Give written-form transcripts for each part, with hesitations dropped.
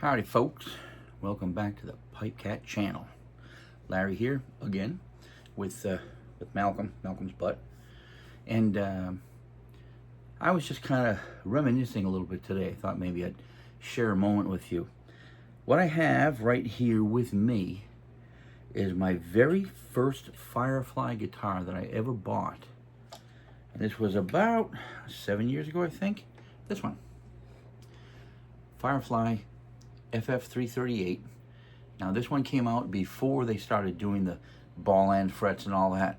Howdy folks, welcome back to the Pipe Cat channel. Larry here again with Malcolm's butt, and I was just kind of reminiscing a little bit today. I thought maybe I'd share a moment with you. What I have right here with me is my very first Firefly guitar that I ever bought, and this was about 7 years ago, I think. This one, Firefly FF338. Now this one came out before they started doing the ball end frets and all that.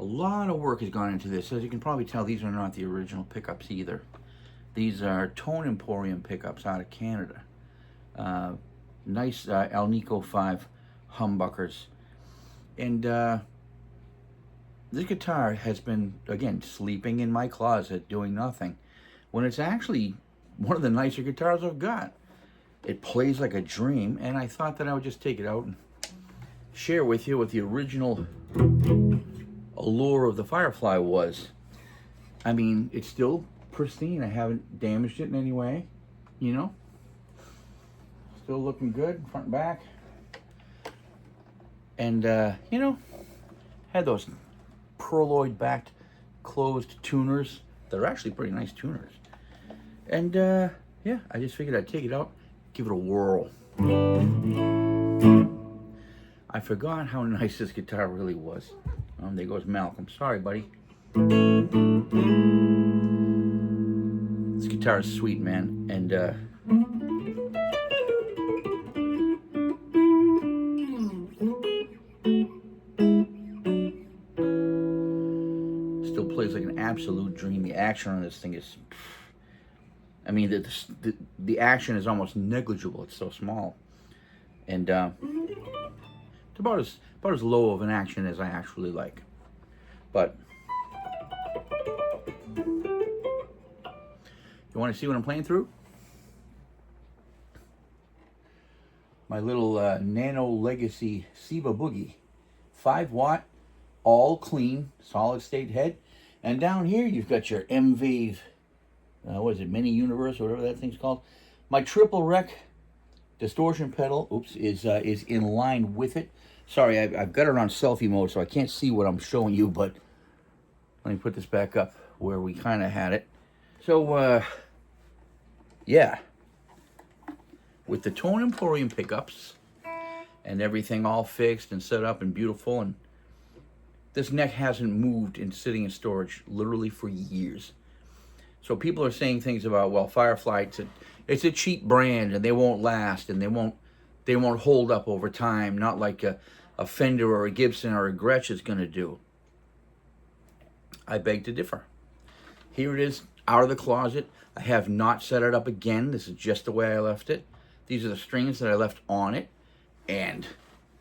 A lot of work has gone into this. As you can probably tell, these are not the original pickups either. These are Tone Emporium pickups out of Canada. Nice Alnico 5 humbuckers. And this guitar has been, again, sleeping in my closet doing nothing, when it's actually one of the nicer guitars I've got. It plays like a dream, and I thought that I would just take it out and share with you what the original allure of the Firefly was. I mean, it's still pristine. I haven't damaged it in any way, you know. Still looking good, front and back. And, you know, had those pearloid-backed closed tuners. They're actually pretty nice tuners. And, yeah, I just figured I'd take it out, give it a whirl. I forgot how nice this guitar really was. There goes Malcolm. Sorry, buddy. This guitar is sweet, man. And still plays like an absolute dream. The action on this thing is, I mean, the action is almost negligible. It's so small, and it's about as low of an action as I actually like. But you want to see what I'm playing through? My little Nano Legacy Siva Boogie, 5-watt, all clean, solid state head, and down here you've got your M-Wave. What is it, Mini Universe, or whatever that thing's called. My triple rec distortion pedal, is in line with it. Sorry, I've got it on selfie mode, so I can't see what I'm showing you, but let me put this back up where we kind of had it. So, yeah. With the Tone Emporium pickups and everything all fixed and set up and beautiful, and this neck hasn't moved and sitting in storage literally for years. So people are saying things about, well, Firefly, it's a cheap brand and they won't last and they won't hold up over time, not like a Fender or a Gibson or a Gretsch is going to do. I beg to differ. Here it is, out of the closet. I have not set it up again. This is just the way I left it. These are the strings that I left on it, and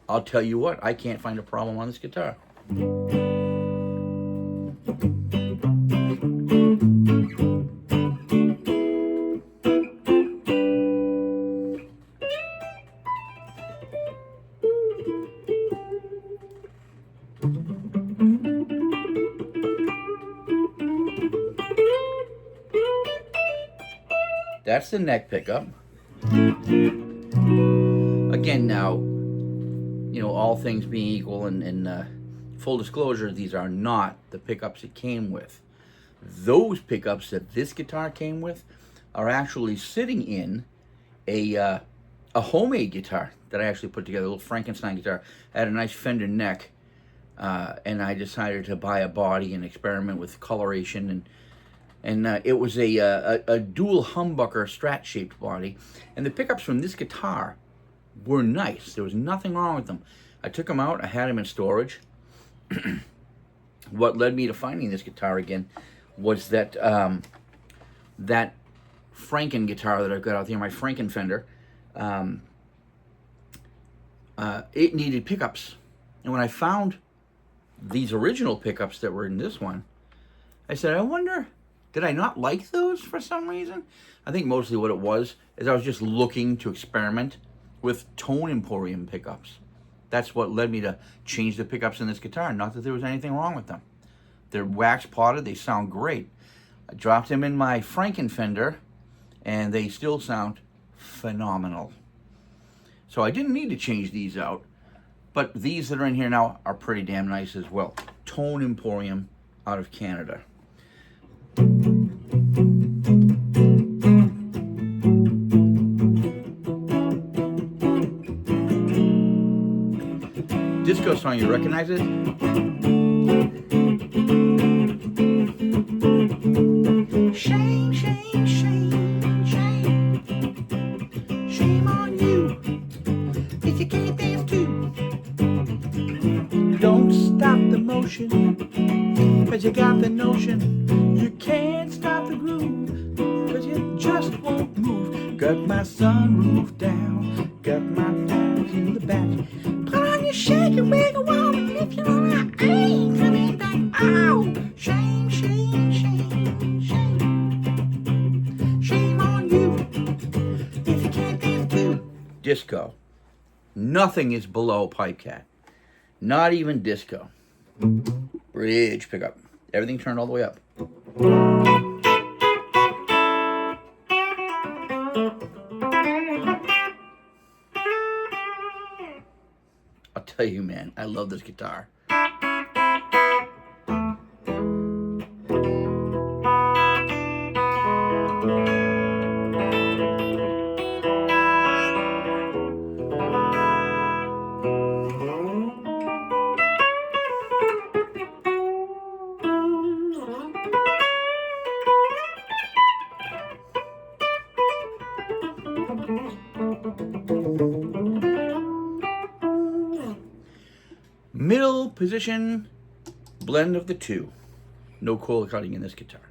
I'll tell you what, I can't find a problem on this guitar. That's the neck pickup. Again, now, you know, all things being equal, and full disclosure, these are not the pickups it came with. Those pickups that this guitar came with are actually sitting in a homemade guitar that I actually put together, a little Frankenstein guitar. I had a nice Fender neck, and I decided to buy a body and experiment with coloration, and it was a dual humbucker Strat-shaped body. And the pickups from this guitar were nice. There was nothing wrong with them. I took them out. I had them in storage. What led me to finding this guitar again was that that Franken guitar that I've got out there, my Franken Fender, it needed pickups. And when I found these original pickups that were in this one, I said, I wonder, did I not like those for some reason? I think mostly what it was is I was just looking to experiment with Tone Emporium pickups. That's what led me to change the pickups in this guitar. Not that there was anything wrong with them. They're wax potted. They sound great. I dropped them in my Franken Fender, and they still sound phenomenal. So I didn't need to change these out, but these that are in here now are pretty damn nice as well. Tone Emporium out of Canada. Disco song, you recognize it? Shame, shame, shame, shame. Shame on you if you can't dance too. Don't stop the motion, cause you got the notion. You can't stop the groove, cause you just won't move. Got my sunroof down, got my doors in the back. Put on your shake and wiggle wall, and if you don't like, I ain't coming back. Ow! Shame, shame, shame, shame. Shame on you if you can't dance too. Disco. Nothing is below Pipe Cat. Not even disco. Bridge pickup. Everything turned all the way up. I'll tell you, man, I love this guitar. Middle position, blend of the two. No coil cutting in this guitar.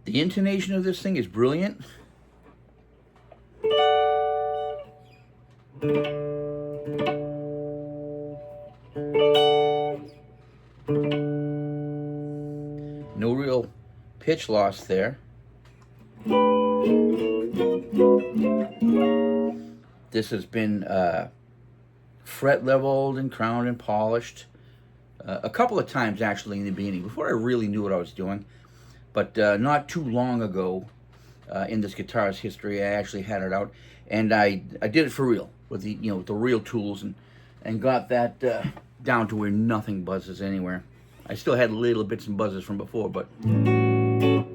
The intonation of this thing is brilliant. No real pitch loss there. This has been fret leveled and crowned and polished a couple of times actually in the beginning, before I really knew what I was doing. But not too long ago in this guitar's history, I actually had it out, and I did it for real with the with the real tools, and got that down to where nothing buzzes anywhere. I still had little bits and buzzes from before, but no.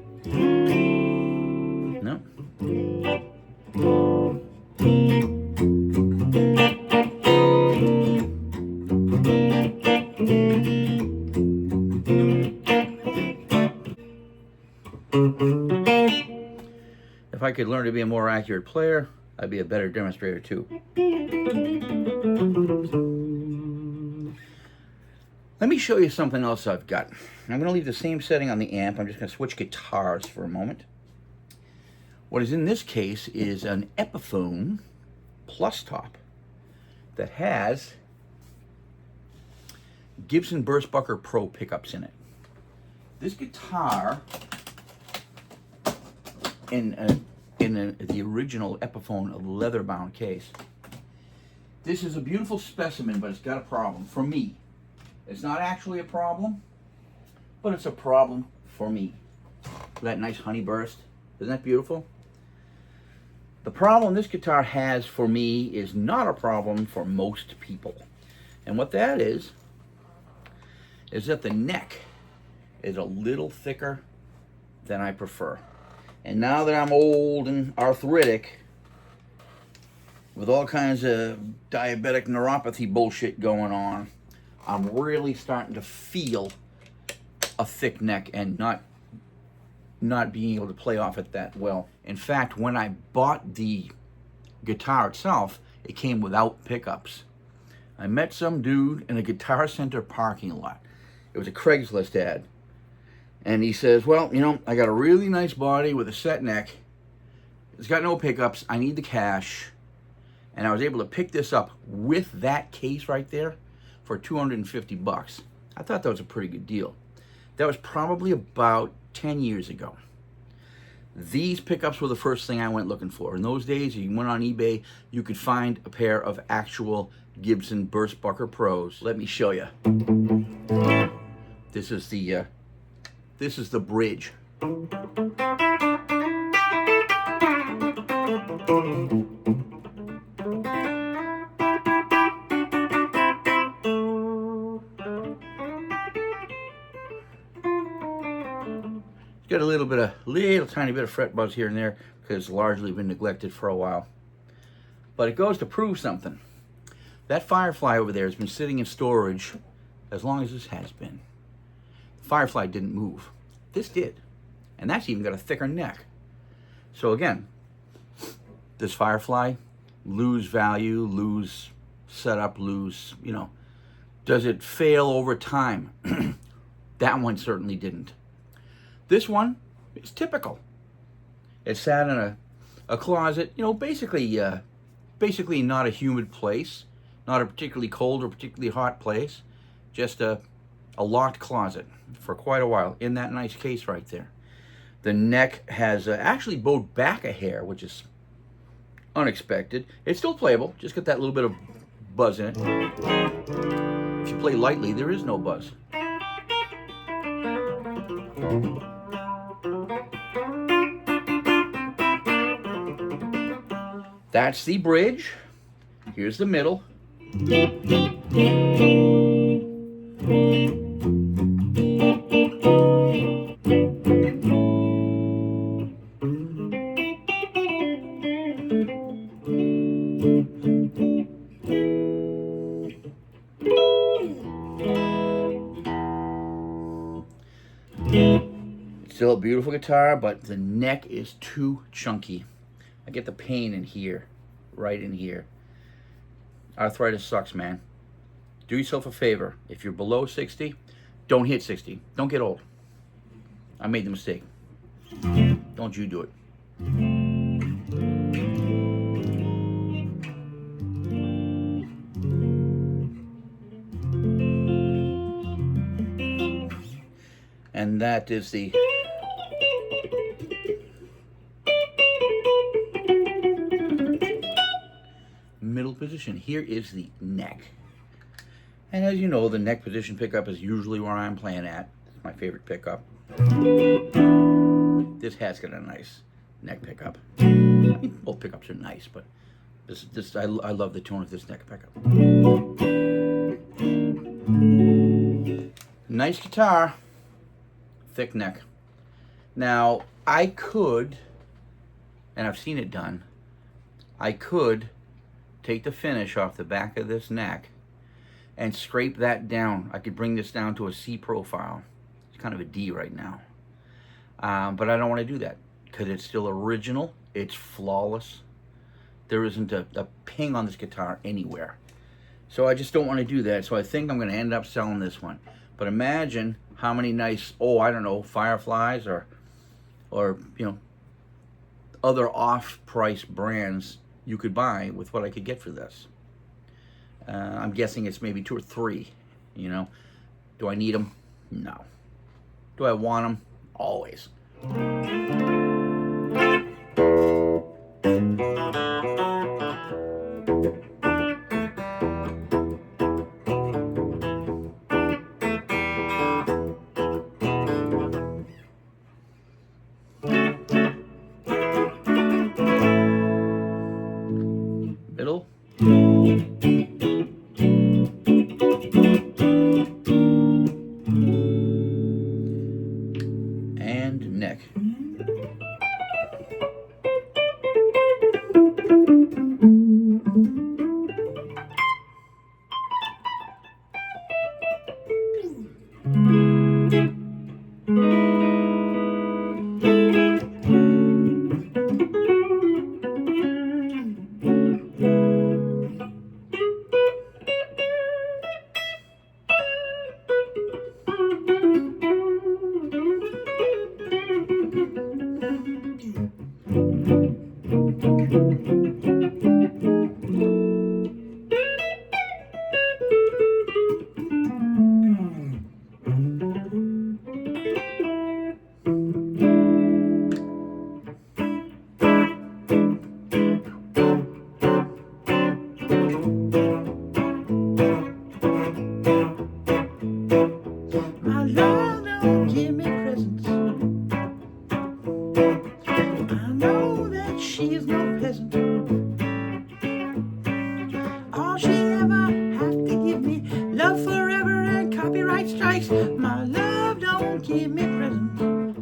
If I could learn to be a more accurate player, I'd be a better demonstrator too. Let me show you something else I've got. I'm going to leave the same setting on the amp. I'm just going to switch guitars for a moment. What is in this case is an Epiphone Plus Top that has Gibson Burstbucker Pro pickups in it. This guitar, in the original Epiphone leather-bound case, this is a beautiful specimen, but it's got a problem for me. It's not actually a problem, but it's a problem for me. That nice honey burst, isn't that beautiful? The problem this guitar has for me is not a problem for most people. And what that is that the neck is a little thicker than I prefer. And now that I'm old and arthritic, with all kinds of diabetic neuropathy bullshit going on, I'm really starting to feel a thick neck and not being able to play off it that well. In fact, when I bought the guitar itself, it came without pickups. I met some dude in a Guitar Center parking lot. It was a Craigslist ad. And he says, well, I got a really nice body with a set neck. It's got no pickups. I need the cash. And I was able to pick this up with that case right there for $250. I thought that was a pretty good deal. That was probably about 10 years ago. These pickups were the first thing I went looking for. In those days, you went on eBay, you could find a pair of actual Gibson Burstbucker Pros. Let me show you. This is the bridge. It's got a little tiny bit of fret buzz here and there because it's largely been neglected for a while. But it goes to prove something. That Firefly over there has been sitting in storage as long as this has been. The Firefly didn't move. This did. And that's even got a thicker neck. So again, does Firefly lose value, lose setup, lose, does it fail over time? That one certainly didn't. This one is typical. It sat in a closet, basically not a humid place, not a particularly cold or particularly hot place, just a locked closet for quite a while in that nice case right there. The neck has actually bowed back a hair, which is unexpected. It's still playable, just got that little bit of buzz in it. If you play lightly, there is no buzz. That's the bridge. Here's the middle. Still a beautiful guitar, but the neck is too chunky. I get the pain in here, right in here. Arthritis sucks, man. Do yourself a favor. If you're below 60, don't hit 60. Don't get old. I made the mistake. Don't you do it. And that is the middle position. Here is the neck. And as you know, the neck position pickup is usually where I'm playing at. It's my favorite pickup. This has got a nice neck pickup. I mean, both pickups are nice, but I love the tone of this neck pickup. Nice guitar, thick neck. Now, I could, and I've seen it done, I could take the finish off the back of this neck and scrape that down. I could bring this down to a C profile. It's kind of a D right now. But I don't want to do that because it's still original. It's flawless. There isn't a ping on this guitar anywhere. So I just don't want to do that. So I think I'm going to end up selling this one. But imagine how many nice, Fireflies or other off-price brands you could buy with what I could get for this. I'm guessing it's maybe 2 or 3, Do I need them? No. Do I want them? Always. Middle. And neck. night strikes, my love don't give me presents.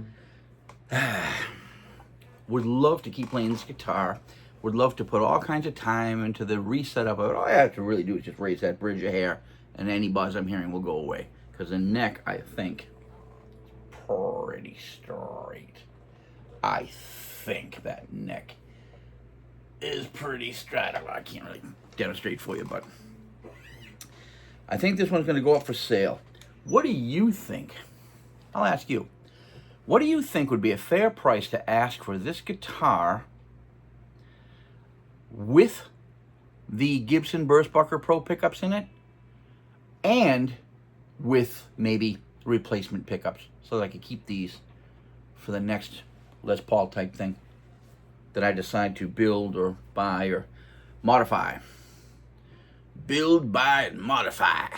Would love to keep playing this guitar. Would love to put all kinds of time into the reset of it. All I have to really do is just raise that bridge of hair, and any buzz I'm hearing will go away. Because the neck, I think, pretty straight. I think that neck is pretty straight. I can't really demonstrate for you, but I think this one's going to go up for sale. What do you think? I'll ask you. What do you think would be a fair price to ask for this guitar with the Gibson Burstbucker Pro pickups in it and with maybe replacement pickups so that I could keep these for the next Les Paul type thing that I decide to build or buy or modify? Build, buy, and modify.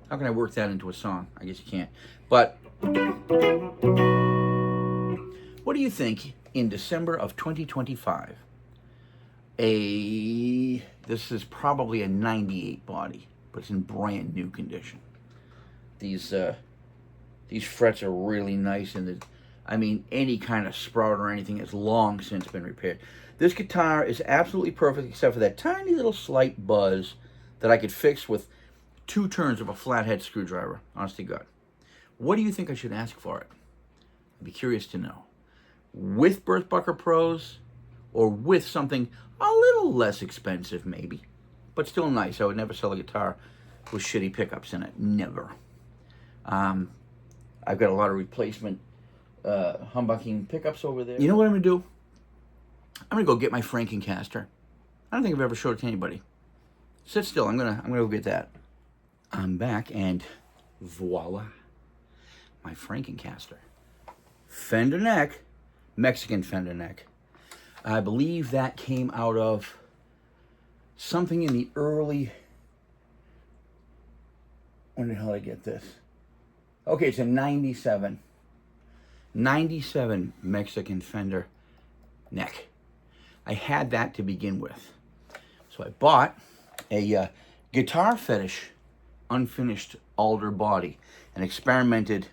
How can I work that into a song? I guess you can't. But what do you think in December of 2025? This is probably a 98 body, but it's in brand new condition. These frets are really nice, and I mean, any kind of sprout or anything has long since been repaired. This guitar is absolutely perfect except for that tiny little slight buzz that I could fix with 2 turns of a flathead screwdriver. Honest to God. What do you think I should ask for it? I'd be curious to know. With Burstbucker Pros or with something a little less expensive maybe, but still nice. I would never sell a guitar with shitty pickups in it. Never. I've got a lot of replacement humbucking pickups over there. You know what I'm going to do? I'm going to go get my Frankencaster. I don't think I've ever showed it to anybody. Sit still. I'm gonna go get that. I'm back, and voila. My Frankencaster. Fender neck. Mexican Fender neck. I believe that came out of something in the early... When the hell did I get this? Okay, it's a 97. 97 Mexican Fender neck. I had that to begin with. So I bought a Guitar Fetish unfinished alder body and experimented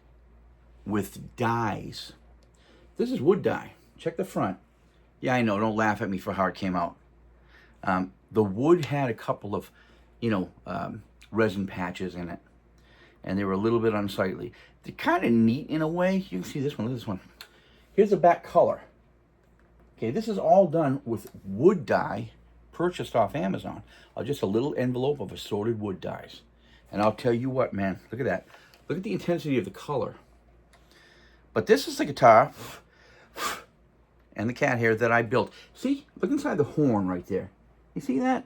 with dies. This is wood die. Check the front. Yeah, I know. Don't laugh at me for how it came out. The wood had a couple of, resin patches in it. And they were a little bit unsightly. They're kind of neat in a way. You can see this one. Look at this one. Here's the back color. Okay, this is all done with wood die purchased off Amazon. Just a little envelope of assorted wood dies. And I'll tell you what, man. Look at that. Look at the intensity of the color. But this is the guitar and the cat hair that I built. See? Look inside the horn right there. You see that?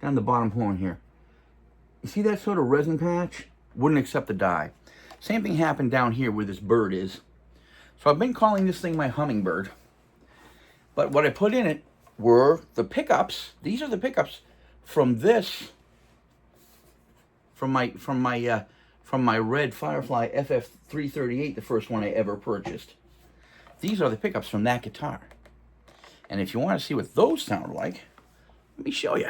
Down the bottom horn here. You see that sort of resin patch? Wouldn't accept the die. Same thing happened down here where this bird is. So I've been calling this thing my hummingbird. But what I put in it were the pickups. These are the pickups from this, from my red Firefly FF338, the first one I ever purchased. These are the pickups from that guitar. And if you want to see what those sound like, let me show you.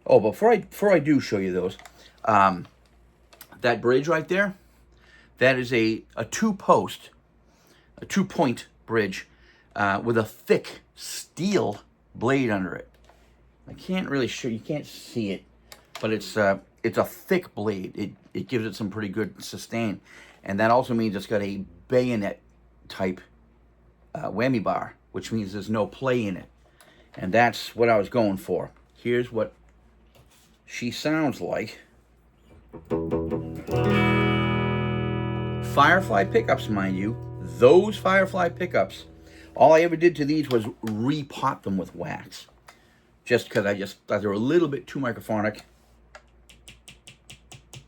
Oh, before I do show you those, that bridge right there, that is a two-point bridge with a thick steel blade under it. I can't really show you, can't see it, but it's a thick blade. It gives it some pretty good sustain, and that also means it's got a bayonet type whammy bar, which means there's no play in it, and that's what I was going for. Here's what she sounds like. Firefly pickups, mind you. Those Firefly pickups, all I ever did to these was repot them with wax. Just because I just thought they were a little bit too microphonic.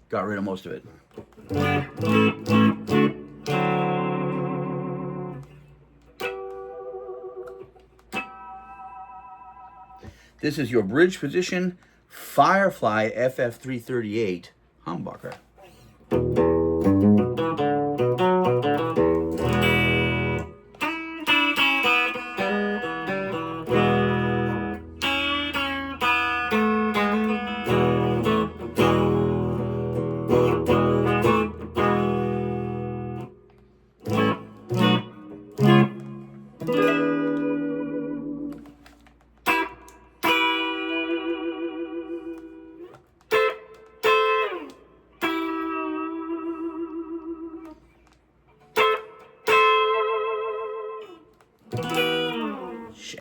Got rid of most of it. This is your bridge position Firefly FF338 humbucker.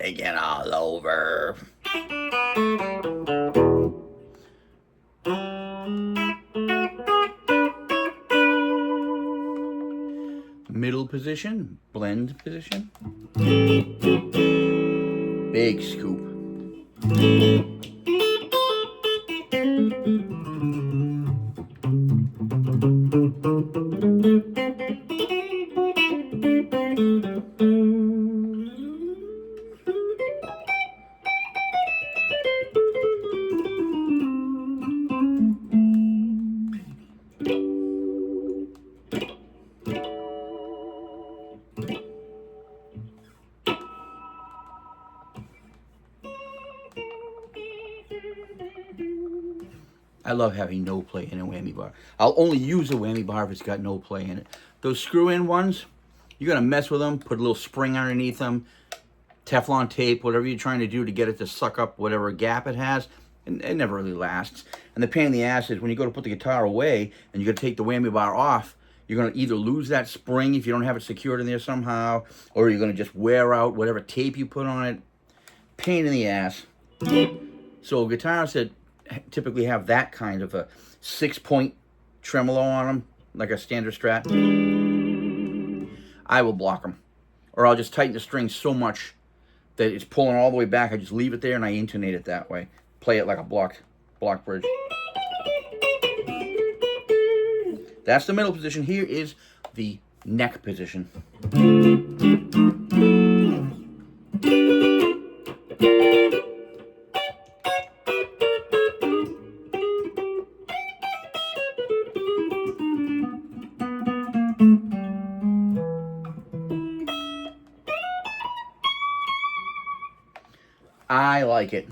Taking all over. Middle position, blend position. Big scoop. I love having no play in a whammy bar. I'll only use a whammy bar if it's got no play in it. Those screw-in ones, you're going to mess with them, put a little spring underneath them, Teflon tape, whatever you're trying to do to get it to suck up whatever gap it has, and it never really lasts. And the pain in the ass is when you go to put the guitar away and you got to take the whammy bar off, you're going to either lose that spring if you don't have it secured in there somehow, or you're going to just wear out whatever tape you put on it. Pain in the ass. So guitars that typically have that kind of a 6-point tremolo on them, like a standard Strat, I will block them. Or I'll just tighten the string so much that it's pulling all the way back. I just leave it there and I intonate it that way. Play it like a block bridge. That's the middle position. Here is the neck position. I like it.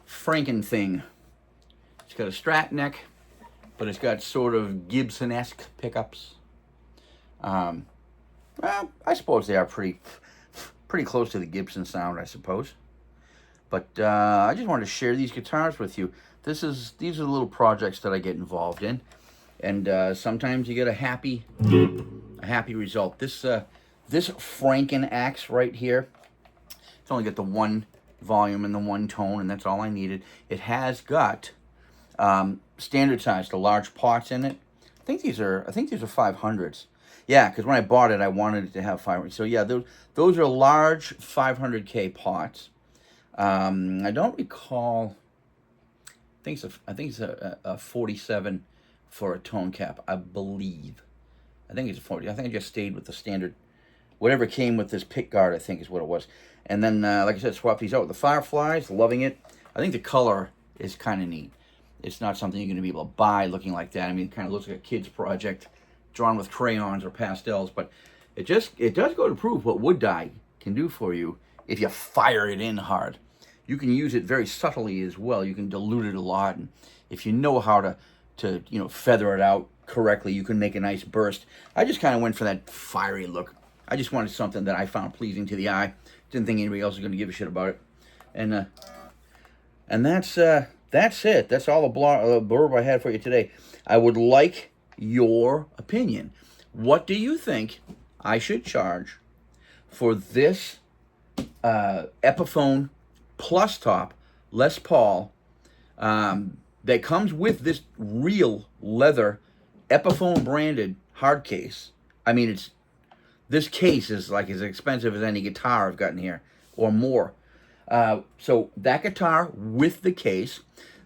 Franken thing. It's got a Strat neck, but it's got sort of Gibson-esque pickups. Well, I suppose they are pretty close to the Gibson sound, I suppose. But I just wanted to share these guitars with you. These are the little projects that I get involved in, and sometimes you get a happy result. This Franken axe right here, it's only got the one volume and the one tone, and that's all I needed. It has got standard size, the large pots in it. I think these are 500s. Yeah, because when I bought it, I wanted it to have 500. So yeah, those are large 500K pots. I don't recall. I think it's a 47 for a tone cap, I believe. I think it's a 40. I think I just stayed with the standard, whatever came with this pick guard, I think is what it was. And then, like I said, swap these out with the Fireflies, loving it. I think the color is kind of neat. It's not something you're going to be able to buy looking like that. I mean, it kind of looks like a kid's project drawn with crayons or pastels, but it does go to prove what wood dye can do for you if you fire it in hard. You can use it very subtly as well. You can dilute it a lot, and if you know how to feather it out correctly, you can make a nice burst. I just kind of went for that fiery look. I just wanted something that I found pleasing to the eye. Didn't think anybody else was going to give a shit about it. And that's it. That's all the blurb I had for you today. I would like your opinion. What do you think I should charge for this Epiphone Plus Top Les Paul that comes with this real leather Epiphone branded hard case? I mean, this case is like as expensive as any guitar I've gotten here, or more. So that guitar with the case,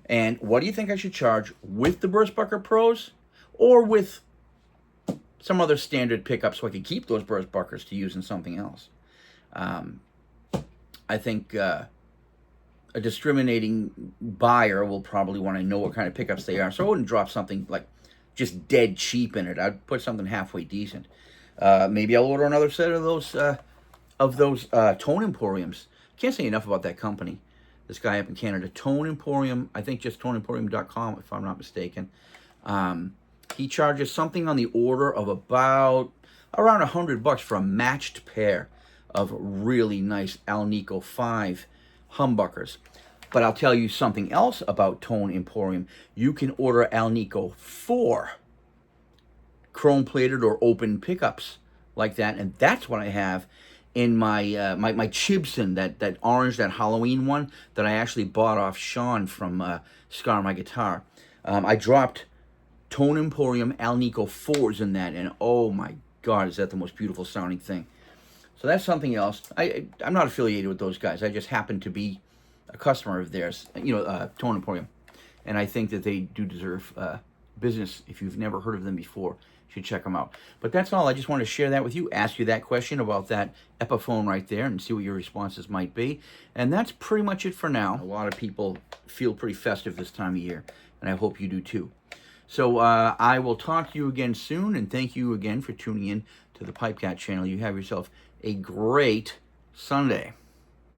and what do you think I should charge with the Burstbucker Pros, or with some other standard pickup so I can keep those Burstbuckers to use in something else? I think a discriminating buyer will probably want to know what kind of pickups they are, so I wouldn't drop something like just dead cheap in it. I'd put something halfway decent. Maybe I'll order another set of those Tone Emporiums. Can't say enough about that company. This guy up in Canada, Tone Emporium. I think just toneemporium.com, if I'm not mistaken. He charges something on the order of around $100 for a matched pair of really nice Alnico 5 humbuckers. But I'll tell you something else about Tone Emporium. You can order Alnico 4 chrome-plated or open pickups like that, and that's what I have in my my Chibson, that orange, that Halloween one that I actually bought off Sean from Scar My Guitar. I dropped Tone Emporium Alnico 4s in that, and oh my God, is that the most beautiful sounding thing. So that's something else. I'm not affiliated with those guys. I just happen to be a customer of theirs, Tone Emporium. And I think that they do deserve business. If you've never heard of them before, you should check them out. But that's all. I just wanted to share that with you, ask you that question about that Epiphone right there, and see what your responses might be. And that's pretty much it for now. A lot of people feel pretty festive this time of year, and I hope you do too. So I will talk to you again soon, and thank you again for tuning in to the Pipe Cat channel. You have yourself a great Sunday.